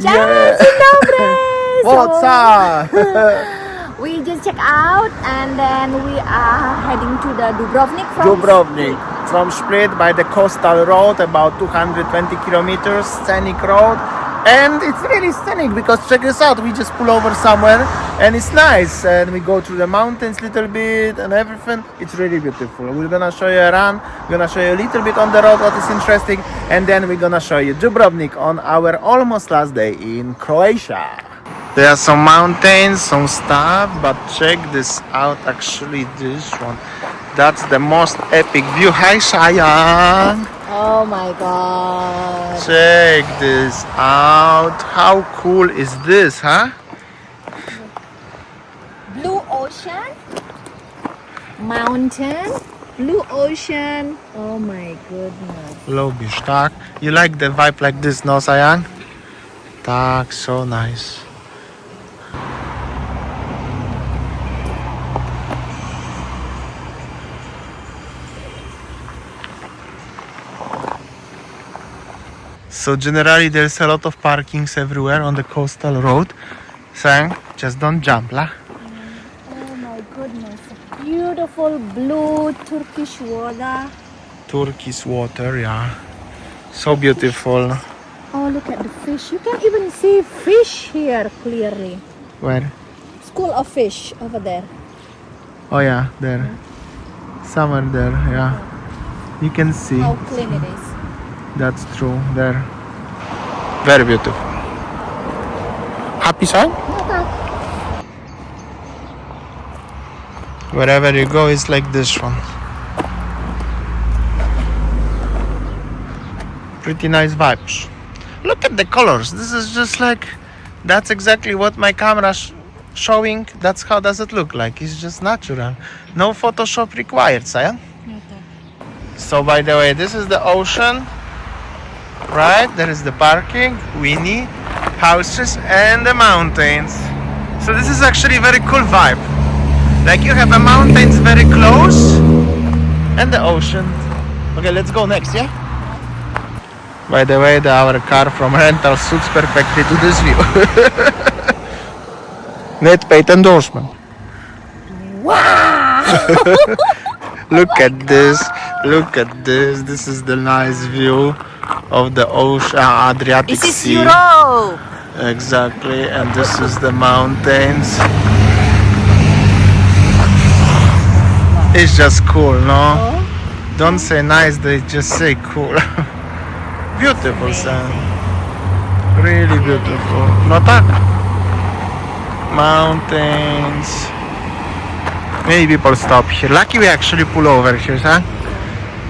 Yeah. What's up? We just check out and then we are heading to the Dubrovnik From Split by the coastal road, about 220 kilometers, scenic road. And it's really scenic because check this out, we just pull over somewhere and it's nice. And we go through the mountains a little bit and everything. It's really beautiful. We're gonna show you around, we're gonna show you a little bit on the road what is interesting. And then we're gonna show you Dubrovnik on our almost last day in Croatia. There are some mountains, some stuff, but check this out, actually this one. That's the most epic view. Hi Cheyenne! Oh my god. Check this out. How cool is this, huh? Blue ocean, mountain, blue ocean. Oh my goodness. Lubisz, tak? You like the vibe like this, no Cheyenne? Tak, so nice. So generally there's a lot of parkings everywhere on the coastal road. So just don't jump, lah. Oh my goodness. Beautiful blue Turkish water. Turkish water, yeah. So beautiful. Oh, look at the fish. You can even see fish here clearly. Where? School of fish over there. Oh yeah, there. Somewhere there, yeah. You can see. How clean it is. That's true, there. Very beautiful. Happy sign? Wherever you go, it's like this one. Pretty nice vibes. Look at the colors. This is just like, that's exactly what my camera's showing. That's how does it look like. It's just natural. No Photoshop required, Saya. So by the way, this is the ocean. Right, there is the parking, Winnie, houses and the mountains. So this is actually a very cool vibe. Like you have the mountains very close and the ocean. Okay, let's go next, yeah? By the way, our car from rental suits perfectly to this view. Net paid endorsement. Wow! Look at this, look at this. This is the nice view of the ocean, Adriatic This is Sea. Europe! Exactly, and this is the mountains. It's just cool, no? Oh. Don't say nice, they just say cool. Beautiful, son. Really beautiful. No tak? Mountains. Many people stop here. Lucky we actually pull over here, huh?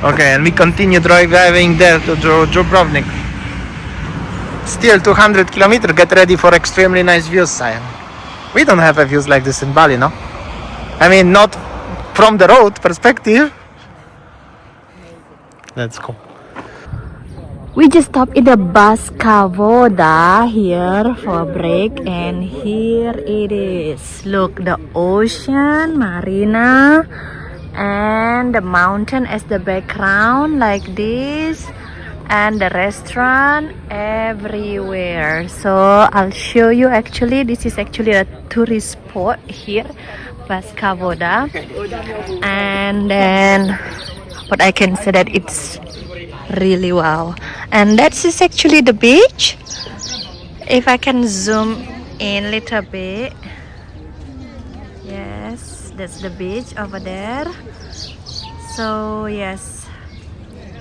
Okay, and we continue driving there to Dubrovnik. Still 200 kilometers. Get ready for extremely nice views, Sian. We don't have views like this in Bali, no? I mean, not from the road perspective. Let's go. We just stopped in the Voda here for a break, and here it is. Look, the ocean, marina, and the mountain as the background like this, and the restaurant everywhere. So I'll show you. Actually, this is actually a tourist spot here, Voda, and then what I can say that it's really wow. And that is actually the beach. If I can zoom in a little bit, yes, that's the beach over there. So yes,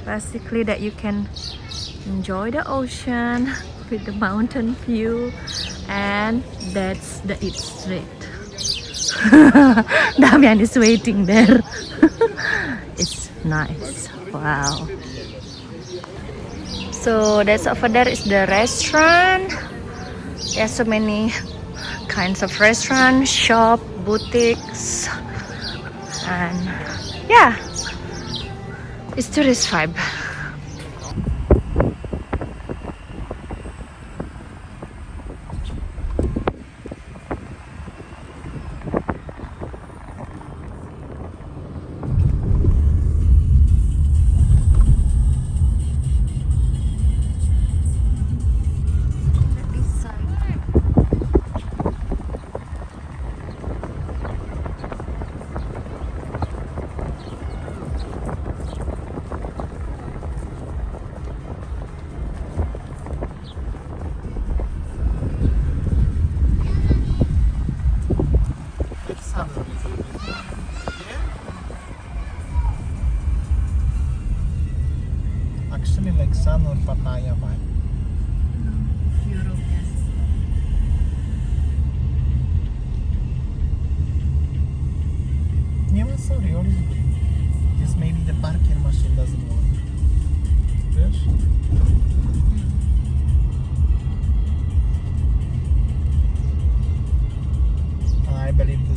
basically that you can enjoy the ocean with the mountain view, and that's the eat street. Damian is waiting there. It's nice. Wow. So that's over there is the restaurant. There's so many kinds of restaurant, shop, boutiques, and yeah, it's tourist vibe.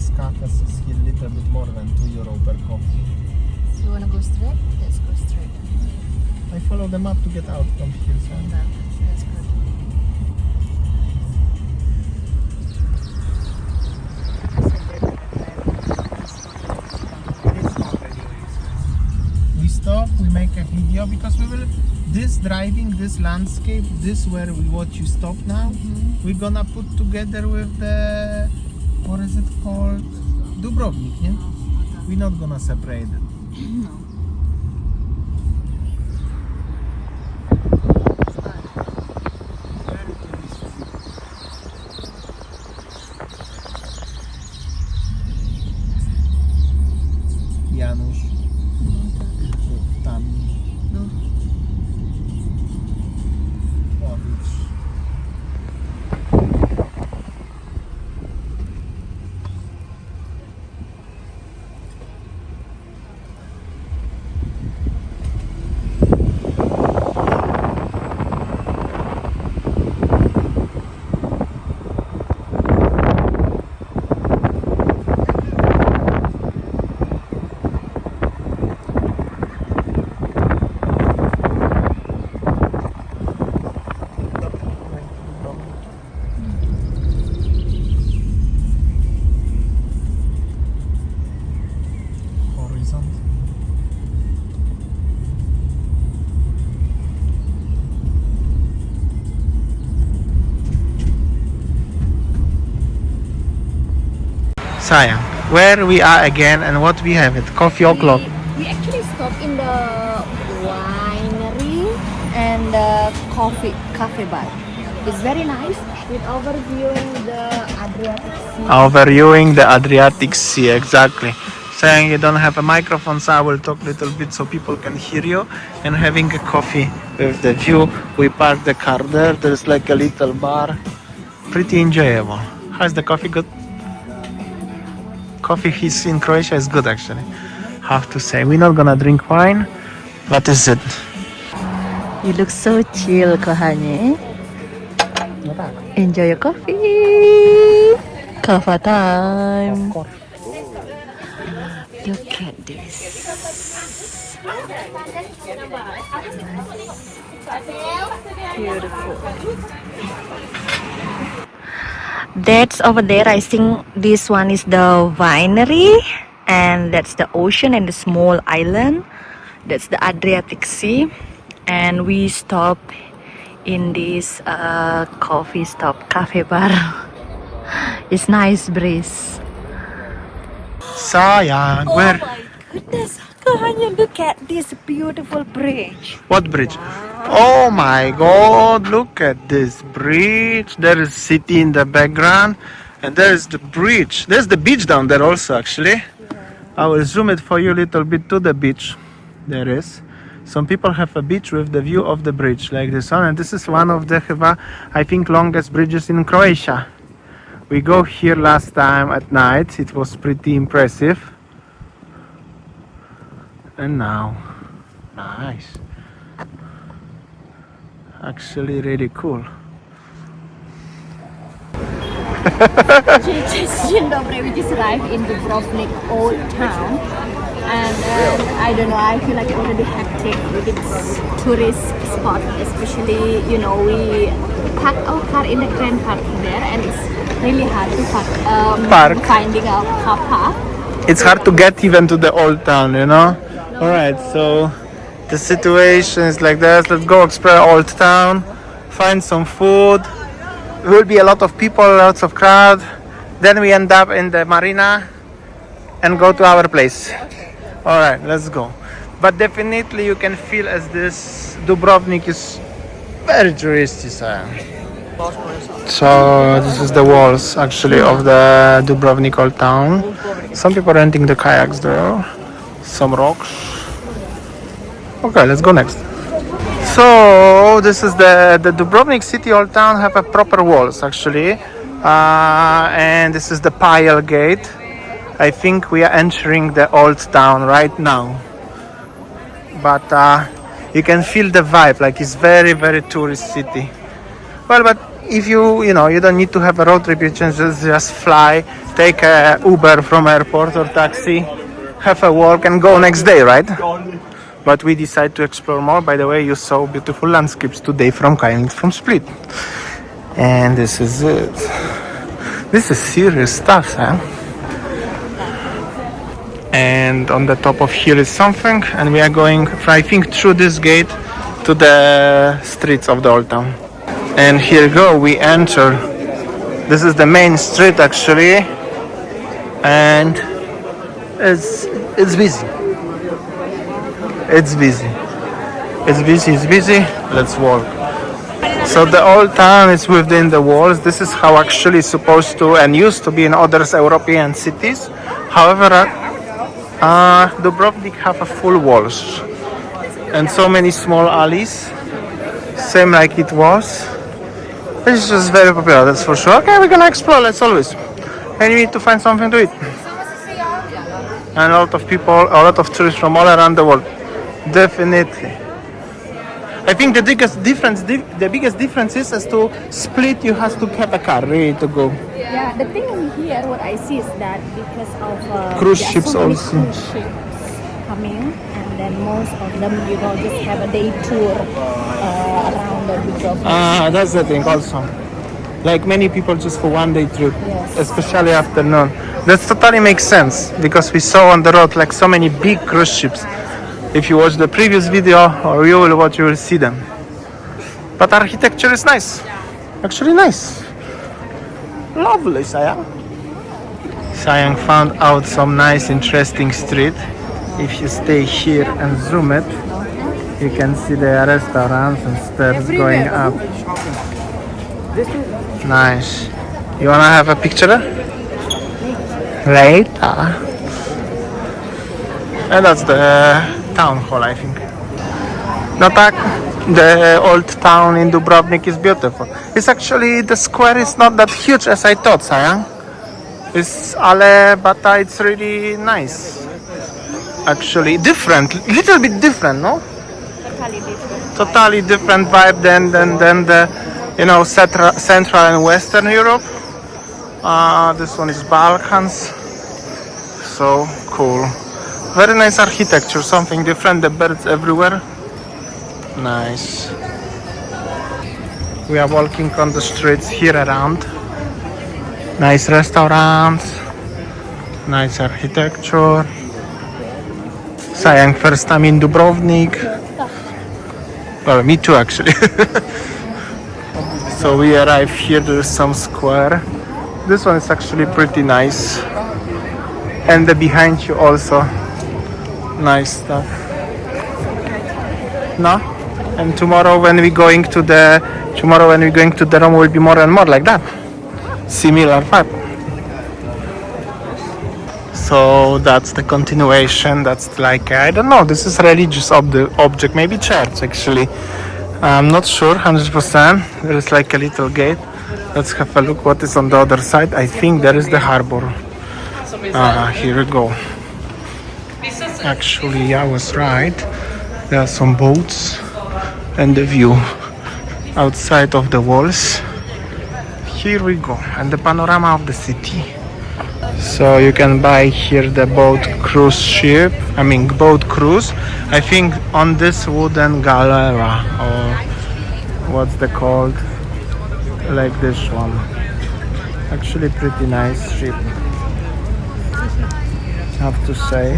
Dubrovnik's cafes is here a little bit more than €2 per coffee. You wanna go straight? Let's go straight. I follow the map to get out from here. So. That's good. We stop, we make a video because we will this driving, this landscape, this where we watch you stop now, we're gonna put together with the, what is it called? Dubrovnik, yeah? We're not gonna separate it. No. Janusz. Tam. No. Powiedz. Sayang, where we are again and what we have at coffee o'clock. We actually stopped in the winery and the cafe bar. It's very nice with overviewing the Adriatic Sea. Overviewing the Adriatic Sea, exactly. Saying you don't have a microphone, so I will talk a little bit so people can hear you. And having a coffee with the view. We parked the car there. There's like a little bar. Pretty enjoyable. How's the coffee? Good? Coffee here in Croatia is good actually. Have to say. We're not gonna drink wine. What is it? You look so chill, kohane. Enjoy your coffee. Kava time. Of course. Look at this. Beautiful. That's over there. I think this one is the winery, and that's the ocean and the small island. That's the Adriatic Sea, and we stop in this coffee stop cafe bar. It's nice breeze. Sayang, where? Oh my goodness, Kahanya, look at this beautiful bridge. What bridge? Oh my god, look at this bridge. There is city in the background and there is the bridge. There's the beach down there also actually. I will zoom it for you a little bit to the beach. There is. Some people have a beach with the view of the bridge like this one, and this is one of the, I think, longest bridges in Croatia. We go here last time at night. It was pretty impressive. And now, nice. Actually really cool. We just arrived in Dubrovnik Old Town, and I don't know, I feel like already hectic with its tourist spot, especially, you know, we park our car in the Grand Park there, and it's really hard to Park. finding a car park. It's hard to get even to the old town, you know? Alright, so the situation is like this. Let's go explore old town, find some food. There will be a lot of people, lots of crowd. Then we end up in the marina and go to our place. Alright, let's go. But definitely you can feel as this Dubrovnik is very touristy. So this is the walls actually of the Dubrovnik old town. Some people renting the kayaks there. Some rocks. Okay, let's go next. So this is the Dubrovnik city old town have a proper walls actually. And this is the Pile Gate. I think we are entering the old town right now. But you can feel the vibe, like it's very, very tourist city. Well, but if you know, you don't need to have a road trip, you can just fly, take a Uber from airport or taxi, have a walk and go next day, right? But we decided to explore more. By the way, you saw beautiful landscapes today from coming from Split. And this is it. This is serious stuff, huh? And on the top of here is something, and we are going, I think, through this gate to the streets of the old town. And here we go, we enter. This is the main street actually, and it's busy. It's busy. It's busy. It's busy. Let's walk. So the old town is within the walls. This is how actually it's supposed to and used to be in other European cities. However, Dubrovnik have a full walls and so many small alleys, same like it was. It's just very popular, that's for sure. Okay, we're gonna explore, let's always. And you need to find something to eat. And a lot of people, a lot of tourists from all around the world. Definitely. I think the biggest difference is as to Split, you have to have a car ready to go. Yeah, the thing here, what I see is that because of Cruise there are ships so many also. cruise ships coming, and then most of them, you know, just have a day tour around the Dubrovnik. That's the thing also. Like many people just for one day trip, Yes. especially afternoon. That totally makes sense because we saw on the road like so many big cruise ships. If you watch the previous video or you will watch, you will see them. But architecture is nice. Actually nice. Lovely, Sayang. Sayang found out some nice interesting street. If you stay here and zoom it, you can see the restaurants and steps going up. Nice. You wanna have a picture? Later. And that's the town hall, I think. No tak, the old town in Dubrovnik is beautiful. It's actually, the square is not that huge as I thought, Sayang. But it's really nice. Actually, different, little bit different, no? Totally different vibe than the, you know, Central and Western Europe. This one is Balkans. So cool. Very nice architecture, something different, the birds everywhere. Nice. We are walking on the streets here around. Nice restaurants, nice architecture. Sayang, first time in Dubrovnik. Well, me too actually. So we arrive here, there's some square. This one is actually pretty nice. And the behind you also. Nice stuff. No? And tomorrow when we're going to the Rome will be more and more like that. Similar vibe. So that's the continuation. That's like, I don't know, this is religious object, maybe church actually. I'm not sure 100%. There is like a little gate. Let's have a look what is on the other side. I think there is the harbor. Here we go. Actually, I was right. There are some boats and the view outside of the walls. Here we go, and the panorama of the city. So you can buy here the boat cruise. I think on this wooden galera, or what's the called, like this one. Actually pretty nice ship, I have to say.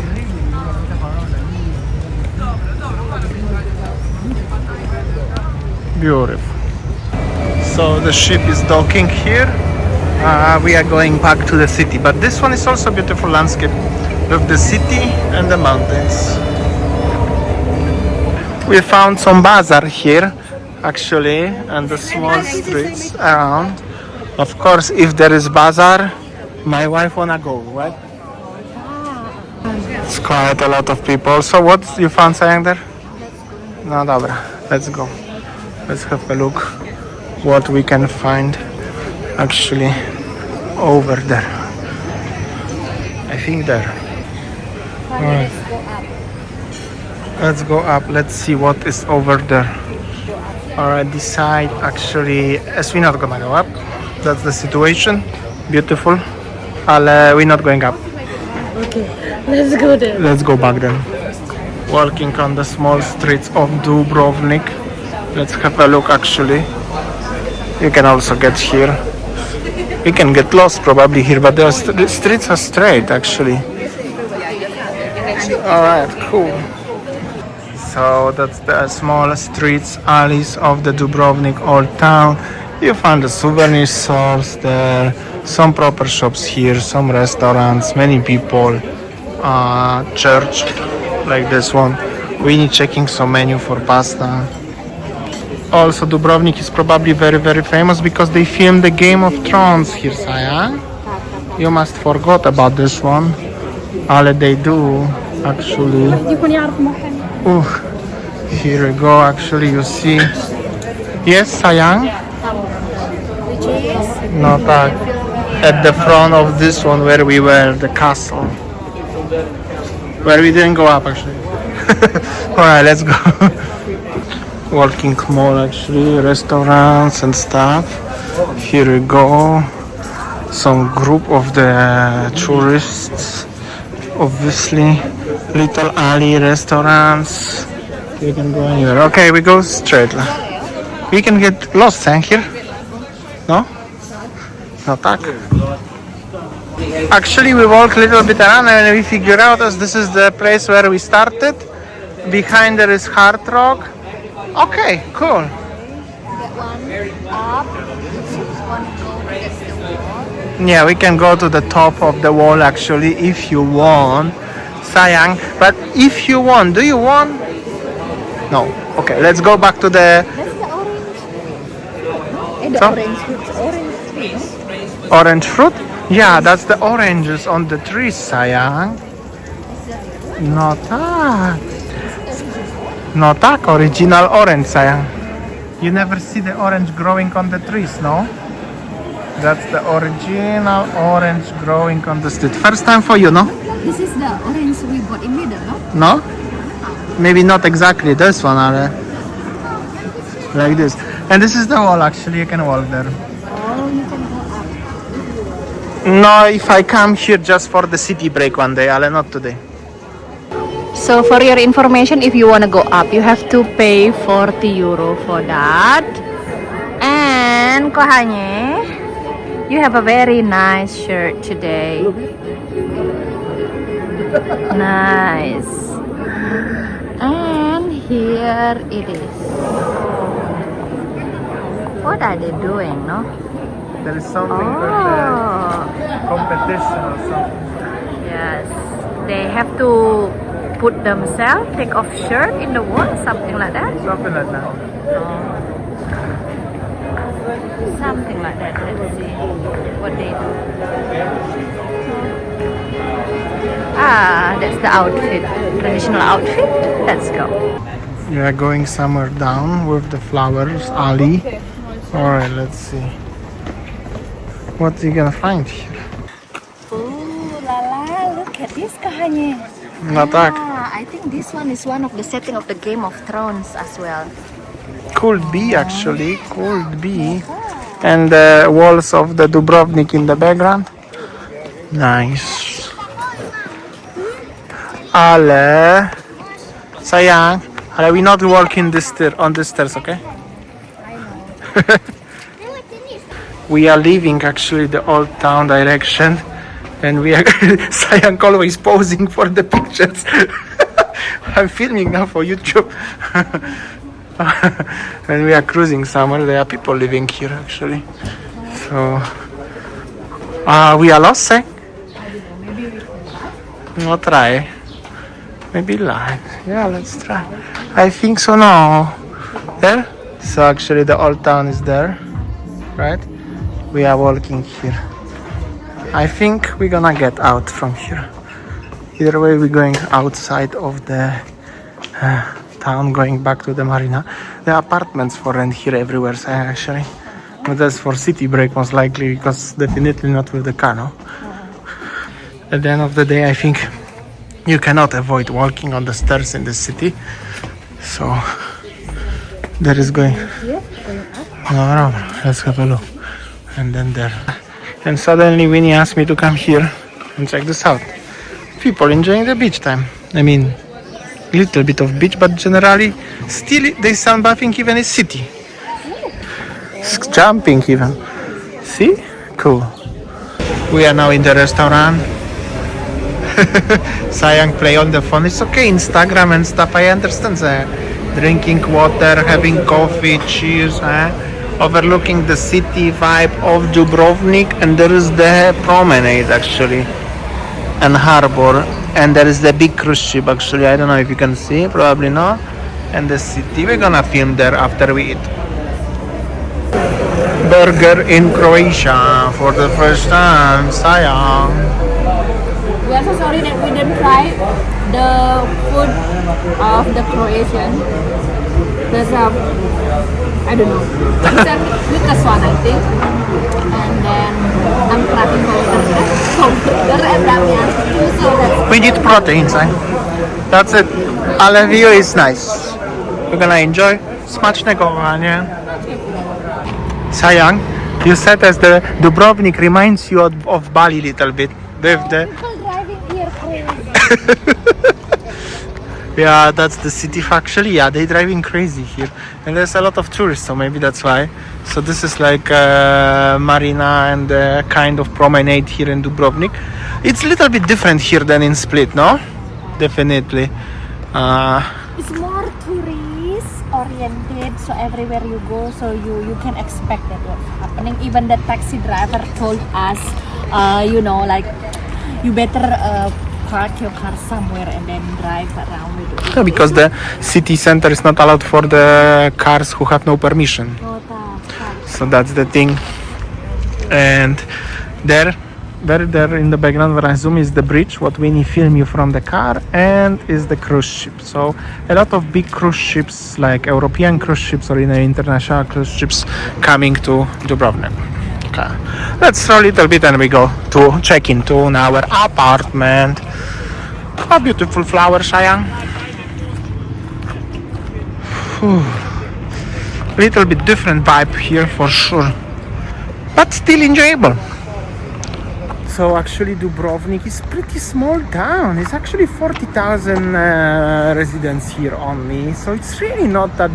Beautiful. So the ship is docking here. We are going back to the city, but this one is also a beautiful landscape with the city and the mountains. We found some bazaar here actually, and the small streets around. Of course, if there is bazaar, my wife wanna go, right? It's quite a lot of people. So what you found, Sayang, there? No, dobra. Let's go. Let's have a look what we can find actually over there. I think there. Alright. Let's go up. Let's see what is over there. Alright, this side actually, as we're not gonna go up. That's the situation. Beautiful. We're not going up. Okay, let's go there. Let's go back then. Walking on the small streets of Dubrovnik. Let's have a look actually. You can also get here. We can get lost probably here, but the streets are straight actually. Alright, cool. So that's the small streets, alleys of the Dubrovnik old town. You find the souvenir stores there, some proper shops here, some restaurants, many people, church like this one. We need checking some menu for pasta. Also, Dubrovnik is probably very, very famous because they filmed the Game of Thrones here, Saya. You must forgot about this one. Ale they do, actually. Here we go, actually, you see. Yes, Sayang? No, tak. At the front of this one where we were, the castle. Where we didn't go up, actually. Alright, let's go. Walking mall, actually, restaurants and stuff. Here we go. Some group of the tourists. Obviously, little alley restaurants. You can go anywhere. Okay, we go straight. We can get lost, here. No? No, tak. Actually, we walk a little bit around and we figure out as this is the place where we started. Behind there is Hard Rock. Okay, cool. Yeah, we can go to the top of the wall actually if you want, Sayang. But if you want, do you want? No. Okay, let's go back to the. That's the orange. Orange fruit? Yeah, that's the oranges on the trees, Sayang. No tak. No tak, original orange, Sayang. You never see the orange growing on the trees, no? That's the original orange growing on the street. First time for you, no? This is the orange we bought in middle, no? No? Maybe not exactly this one, like this. And this is the wall, actually, you can walk there. Oh, you can go up. No, if I come here just for the city break one day, Ale, not today. So for your information, if you want to go up, you have to pay 40 euro for that. And kohanye, you have a very nice shirt today. Nice. And here it is. What are they doing, no? There is something for the competition or something. Yes. They have to put themselves, take off shirt in the wall, something like that. Something like that. Something like that. Let's see what they do. Ah, that's the outfit. Traditional outfit. Let's go. We are going somewhere down with the flowers alley. Alright, let's see. What are you gonna find here? Ooh la la, look at this kahanye. No tak. I think this one is one of the setting of the Game of Thrones as well. Could be actually, could be. And the walls of the Dubrovnik in the background. Nice. Ale, Sayang, Ale, we not walking on the stairs, okay? We are leaving actually the old town direction, and we are Sayang always posing for the pictures. I'm filming now for YouTube. And we are cruising somewhere. There are people living here actually. So we are lost, eh? No, try. Maybe line. Yeah, let's try. I think so now. There? So actually the old town is there. Right? We are walking here. I think we're gonna get out from here. Either way, we're going outside of the town, going back to the marina. There are apartments for rent here everywhere, actually. But that's for city break most likely, because definitely not with the car, no? At the end of the day, I think you cannot avoid walking on the stairs in the city. So There is going. Here, going up. No, let's have a look. And then there. And suddenly Winnie asked me to come here and check this out. People enjoying the beach time. I mean, little bit of beach, but generally, still they sunbathing even in city. Jumping even. See? Cool. We are now in the restaurant. Sayang play on the phone. It's okay, Instagram and stuff. I understand. Drinking water, having coffee, cheers, overlooking the city vibe of Dubrovnik, and there is the promenade actually, and harbor, and there is the big cruise ship actually. I don't know if you can see, probably not. And the city. We're gonna film there after we eat. Burger in Croatia for the first time. Sayang. We are so sorry that we didn't try the food of the Croatian. There's I don't know. It's a Lucas one, I think. And then I'm craving burger and Damian. So that's We need proteins, That's it. Ale view is nice. We're gonna enjoy. Smacznego, nie? Sayang, you said as the Dubrovnik reminds you of Bali a little bit. With the people driving here crazy. yeah, that's the city actually. Yeah, they're driving crazy here, and there's a lot of tourists, so maybe that's why. So this is like marina and kind of promenade here in Dubrovnik. It's a little bit different here than in Split, no? Definitely. It's more tourist oriented, so everywhere you go, so you can expect that what's happening. Even the taxi driver told us, like you better park your car somewhere and then drive around with it. Yeah, because the city center is not allowed for the cars who have no permission. So that's the thing. And there in the background where I zoom is the bridge, what Winnie film you from the car, and is the cruise ship. So a lot of big cruise ships, like European cruise ships or international cruise ships, coming to Dubrovnik. Okay. Let's stroll a little bit and we go to check into our apartment. A beautiful flower, sayang. Little bit different vibe here for sure, but still enjoyable. So actually Dubrovnik is pretty small town. It's actually 40,000 residents here only. So it's really not that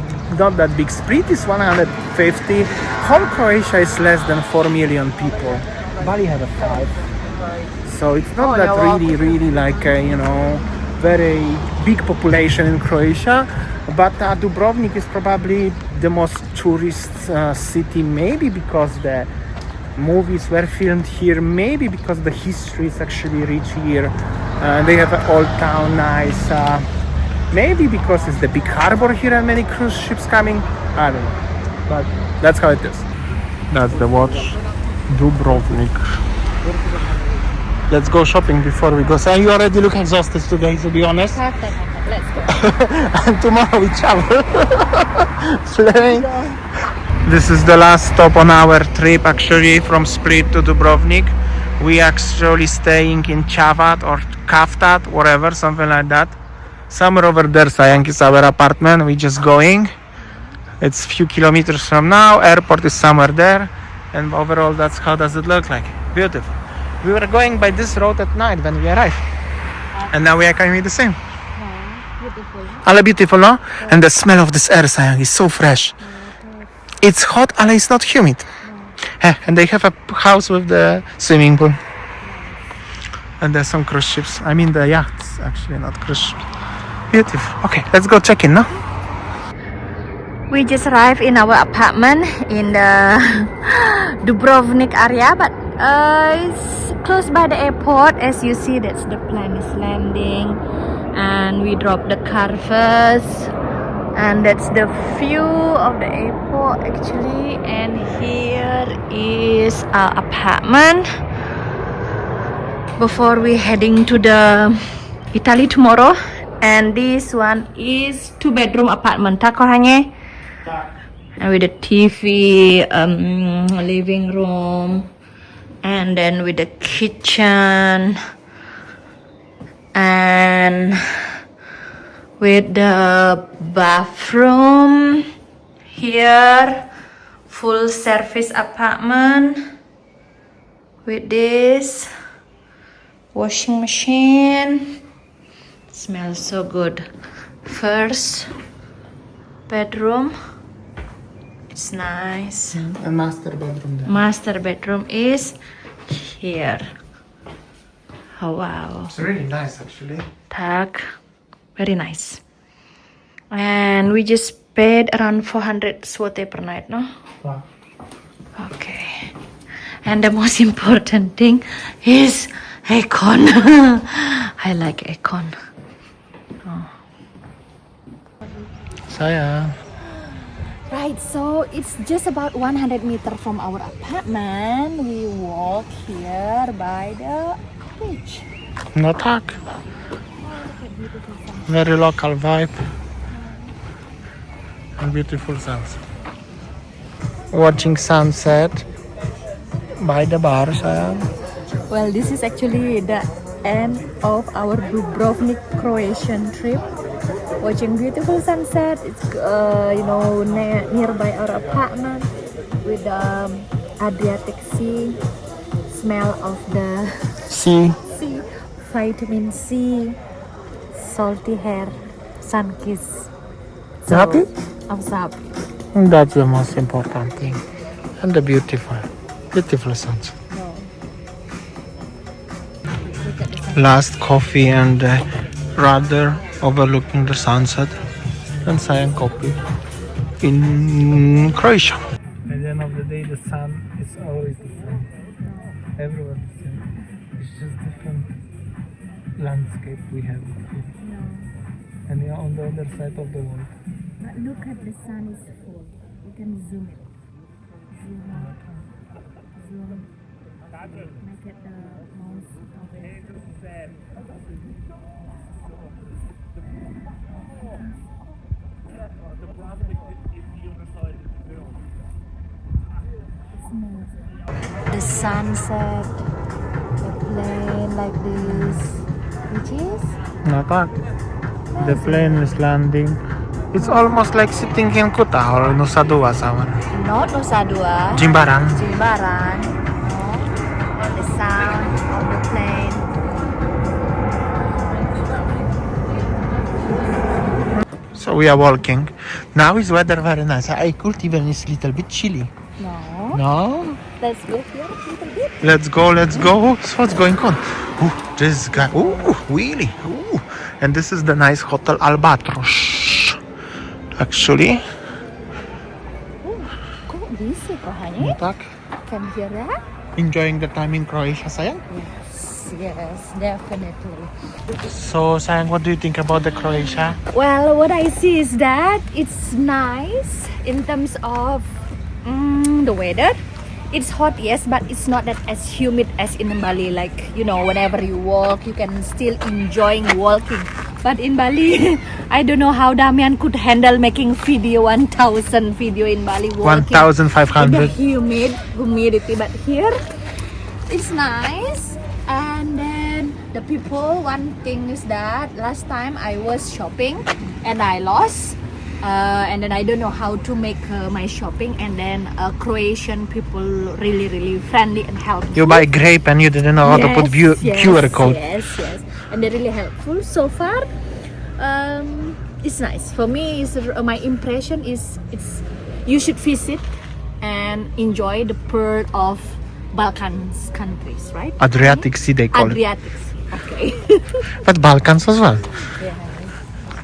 big. Split is 150. Whole Croatia is less than 4 million people. Bali have a 5. So it's not that really like very big population in Croatia. But Dubrovnik is probably the most tourist city, maybe because the movies were filmed here, maybe because the history is actually rich here. They have an old town, nice. Maybe because it's the big harbor here and many cruise ships coming. I don't know, but that's how it is. That's the watch, Dubrovnik. Let's go shopping before we go. So you already look exhausted today, to be honest. Perfect. Let's go. And tomorrow we travel. Flying. This is the last stop on our trip actually from Split to Dubrovnik. We actually staying in Chavat or Kaftat, whatever, something like that. Somewhere over there, Sayang, is our apartment. We just going. It's a few kilometers from now. Airport is somewhere there. And overall, that's how does it look like. Beautiful. We were going by this road at night when we arrived. And now we are coming the same. Beautiful. Ale beautiful, no? And the smell of this air, Sayang, is so fresh. It's hot, ale it's not humid. And they have a house with the swimming pool. And there's some cruise ships. I mean the yachts, actually, not cruise ships. Beautiful. Okay, let's go check in, no? We just arrived in our apartment in the Dubrovnik area, but it's close by the airport. As you see, that's the plane is landing, and we dropped the car first, and that's the view of the airport actually. And here is our apartment before we heading to the Italy tomorrow. And this one is 2-bedroom apartment. Tak orangnya? And with the TV, living room, and then with the kitchen, and with the bathroom Here, full service apartment with this washing machine. Smells so good. First bedroom. It's nice. And master bedroom there. Master bedroom is here. Oh wow. It's really nice actually. Tak. Very nice. And we just paid around 400 zloty per night, no? Wow. Okay. And the most important thing is aircon. I like aircon. Sayang. Right, so it's just about 100 meters from our apartment. We walk here by the beach. No tak. Very local vibe. And beautiful sunset. Watching sunset by the bar, sayang. Well, this is actually the end of our Dubrovnik Croatian trip. Watching beautiful sunset. It's nearby our apartment with the Adriatic Sea. Smell of the See? sea, vitamin C, salty hair, sun kiss. You happy? I'm so happy. That's the most important thing. And the beautiful sunset. Last coffee and rather overlooking the sunset and sayang coffee in Croatia. At the end of the day, the sun is always the same. Everywhere the same. It's just different landscape we have here. And you're on the other side of the world. But look at the sun is full. You can zoom it. Zoom out. Zoom. Make it the most of it. The sunset, the plane like this, which is No tak. The plane is landing. It's almost like sitting in Kuta or Nusa Dua somewhere. not Nusa Dua, Jimbaran. Jimbaran. And the sound of the plane. So we are walking. Now is weather very nice. I could even it's a little bit chilly. No. No? Let's go here a little bit. Let's go. So what's going on? Ooh, this guy. Ooh, really? Ooh. And this is the nice hotel Albatros. Actually. Kok bisa kok honey? Tak. Can you hear that? Enjoying the time in Croatia, sayang? Yes, definitely. So, sayang, what do you think about the Croatia? Well, what I see is that it's nice in terms of the weather. It's hot, yes, but it's not that as humid as in Bali. Like, whenever you walk, you can still enjoying walking. But in Bali, I don't know how Damian could handle making 1,000 video in Bali walking. 1,500. The humidity. But here, it's nice. And then the people, one thing is that last time I was shopping and I lost. And then I don't know how to make my shopping, and then Croatian people really friendly and helpful. You buy grape and you didn't know how to put QR code. Yes, and they're really helpful so far. It's nice for me. My impression is you should visit and enjoy the pearl of Balkans countries, right? Adriatic Sea they call Adriatic Sea. Okay. But Balkans as well. Yeah.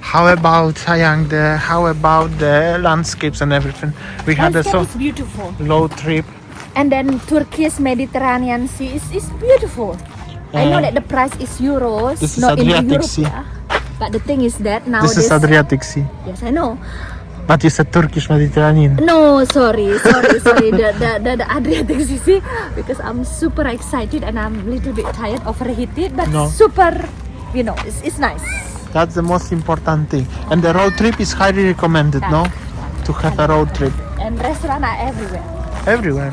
How about sayang the landscapes and everything? We had a so It's beautiful. low trip. And then Turkish Mediterranean Sea is beautiful. I know that the price is euros, This is not in Adriatic Europe. Sea. Yeah. But the thing is that This nowadays, is Adriatic Sea. yes, I know. But you said Turkish Mediterranean. No, sorry. The Adriatic Sea, because I'm super excited and I'm a little bit tired, overheated, but No. super, it's nice. That's the most important thing. And the road trip is highly recommended, no? To have a road trip. And restaurants are everywhere. Everywhere.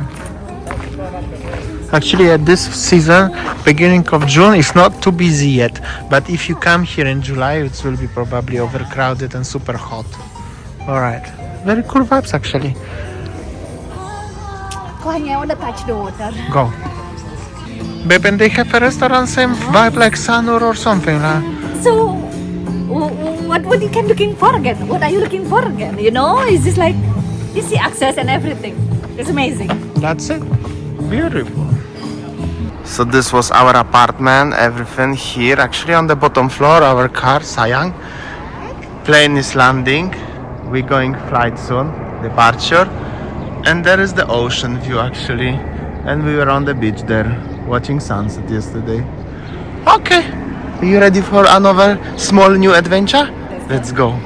Actually, at this season, beginning of June, it's not too busy yet. But if you come here in July, it will be probably overcrowded and super hot. All right. very cool vibes actually. I want to touch the water. Go. Babe, and they have a restaurant same vibe like Sanur or something. So, what you can looking for again? What are you looking for again? You know, it's just like easy access and everything. It's amazing. That's it. Beautiful. So this was our apartment, everything here. Actually on the bottom floor, our car, Sayang. Plane is landing. We're going flight soon, departure. And there is the ocean view actually. And we were on the beach there, watching sunset yesterday. Okay, are you ready for another small new adventure? Let's go.